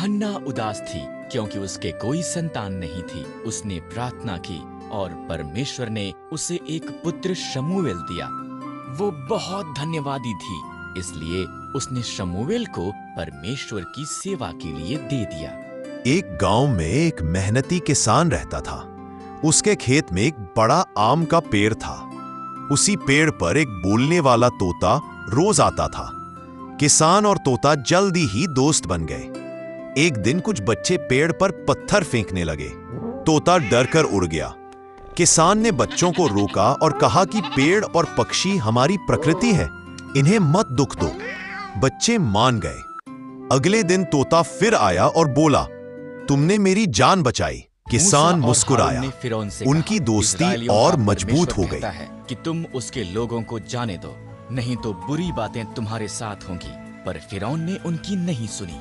हन्ना उदास थी क्योंकि उसके कोई संतान नहीं थी। उसने प्रार्थना की और परमेश्वर ने उसे एक पुत्र शमूएल दिया। वो बहुत धन्यवादी थी, इसलिए उसने शमूएल को परमेश्वर की सेवा के लिए दे दिया। एक गांव में एक मेहनती किसान रहता था। उसके खेत में एक बड़ा आम का पेड़ था। उसी पेड़ पर एक बोलने वाला तोता रोज आता था। किसान और तोता जल्दी ही दोस्त बन गए। एक दिन कुछ बच्चे पेड़ पर पत्थर फेंकने लगे। तोता डरकर उड़ गया। किसान ने बच्चों को रोका और कहा कि पेड़ और पक्षी हमारी प्रकृति है, इन्हें मत दुख दो। बच्चे मान गए। अगले दिन तोता फिर आया और बोला, तुमने मेरी जान बचाई। किसान मुस्कुराया। उनकी दोस्ती और मजबूत हो गई। कि तुम उसके लोगों को जाने दो, नहीं तो बुरी बातें तुम्हारे साथ होंगी। पर फिरौन ने उनकी नहीं सुनी।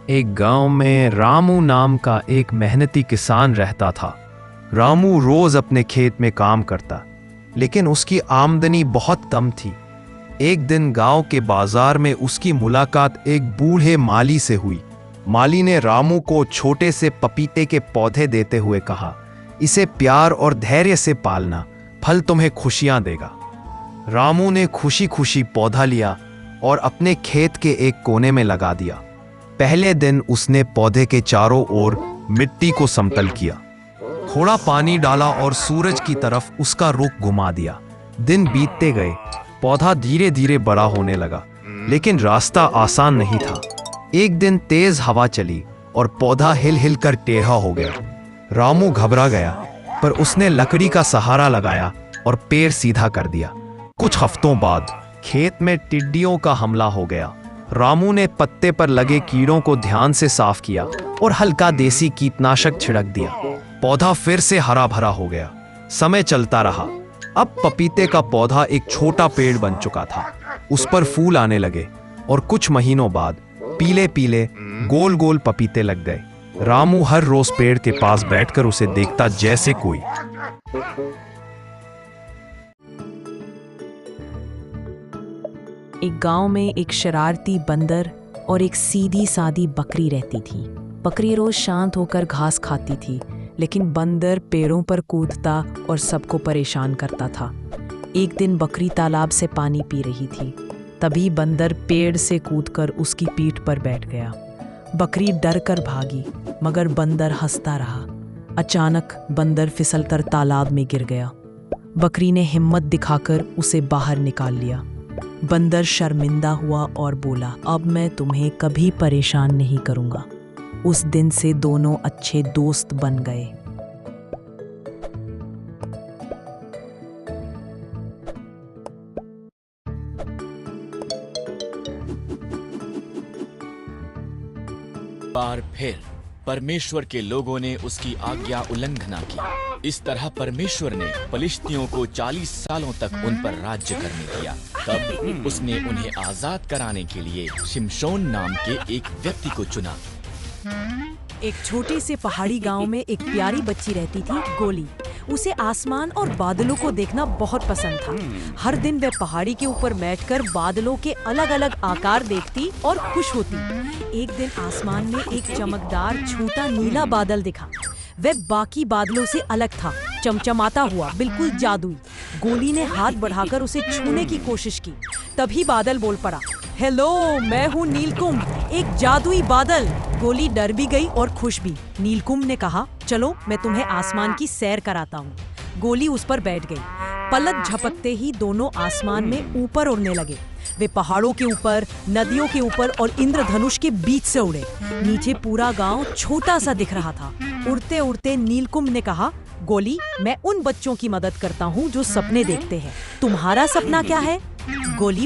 एक गांव में रामू नाम का एक मेहनती किसान रहता था। रामू रोज अपने खेत में काम करता, लेकिन उसकी आमदनी बहुत कम थी। एक दिन गांव के बाजार में उसकी मुलाकात एक बूढ़े माली से हुई। माली ने रामू को छोटे से पपीते के पौधे देते हुए कहा, इसे प्यार और धैर्य से पालना, फल तुम्हें खुशियां देगा। रामू ने खुशी खुशी पौधा लिया और अपने खेत के एक कोने में लगा दिया। पहले दिन उसने पौधे के चारों ओर मिट्टी को समतल किया, थोड़ा पानी डाला और सूरज की तरफ उसका रुख घुमा दिया। दिन बीतते गए, पौधा धीरे धीरे बड़ा होने लगा, लेकिन रास्ता आसान नहीं था। एक दिन तेज हवा चली और पौधा हिल हिल कर टेढ़ा हो गया। रामू घबरा गया, पर उसने लकड़ी का सहारा लगाया और पेड़ सीधा कर दिया। कुछ हफ्तों बाद खेत में टिड्डियों का हमला हो गया। रामू ने पत्ते पर लगे कीड़ों को ध्यान से साफ किया और हल्का देसी कीटनाशक छिड़क दिया। पौधा फिर से हरा भरा हो गया। समय चलता रहा। अब पपीते का पौधा एक छोटा पेड़ बन चुका था। उस पर फूल आने लगे और कुछ महीनों बाद पीले पीले गोल गोल पपीते लग गए। रामू हर रोज पेड़ के पास बैठकर उसे देखता जैसे कोई। एक गांव में एक शरारती बंदर और एक सीधी सादी बकरी रहती थी। बकरी रोज शांत होकर घास खाती थी, लेकिन बंदर पेड़ों पर कूदता और सबको परेशान करता था। एक दिन बकरी तालाब से पानी पी रही थी। तभी बंदर पेड़ से कूदकर उसकी पीठ पर बैठ गया। बकरी डर कर भागी, मगर बंदर हंसता रहा। अचानक बंदर फिसलकर तालाब में गिर गया। बकरी ने हिम्मत दिखाकर उसे बाहर निकाल लिया। बंदर शर्मिंदा हुआ और बोला, अब मैं तुम्हें कभी परेशान नहीं करूंगा। उस दिन से दोनों अच्छे दोस्त बन गए। बार फिर परमेश्वर के लोगों ने उसकी आज्ञा उल्लंघना की। इस तरह परमेश्वर ने फलिश्तियों को 40 सालों तक उन पर राज्य करने दिया। तब उसने उन्हें आजाद कराने के लिए शिमशोन नाम के एक व्यक्ति को चुना। एक छोटे से पहाड़ी गांव में एक प्यारी बच्ची रहती थी, गोली। उसे आसमान और बादलों को देखना बहुत पसंद था। हर दिन वह पहाड़ी के ऊपर बैठकर बादलों के अलग अलग आकार देखती और खुश होती। एक दिन आसमान में एक चमकदार छोटा नीला बादल दिखा। वह बाकी बादलों से अलग था, चमचमाता हुआ, बिल्कुल जादुई। गोली ने हाथ बढ़ाकर उसे छूने की कोशिश की। तभी बादल बोल पड़ा, हेलो, मैं हूँ नीलकुंभ, एक जादुई बादल। गोली डर भी गई और खुश भी। नीलकुंभ ने कहा, चलो मैं तुम्हें आसमान की सैर कराता हूँ। गोली उस पर बैठ गई। पलक झपकते ही दोनों आसमान में ऊपर उड़ने लगे। वे पहाड़ों के ऊपर, नदियों के ऊपर और इंद्रधनुष के बीच से उड़े। नीचे पूरा गांव छोटा सा दिख रहा था। उड़ते उड़ते नीलकुंभ ने कहा, गोली, मैं उन बच्चों की मदद करता हूँ जो सपने देखते हैं। तुम्हारा सपना क्या है? गोली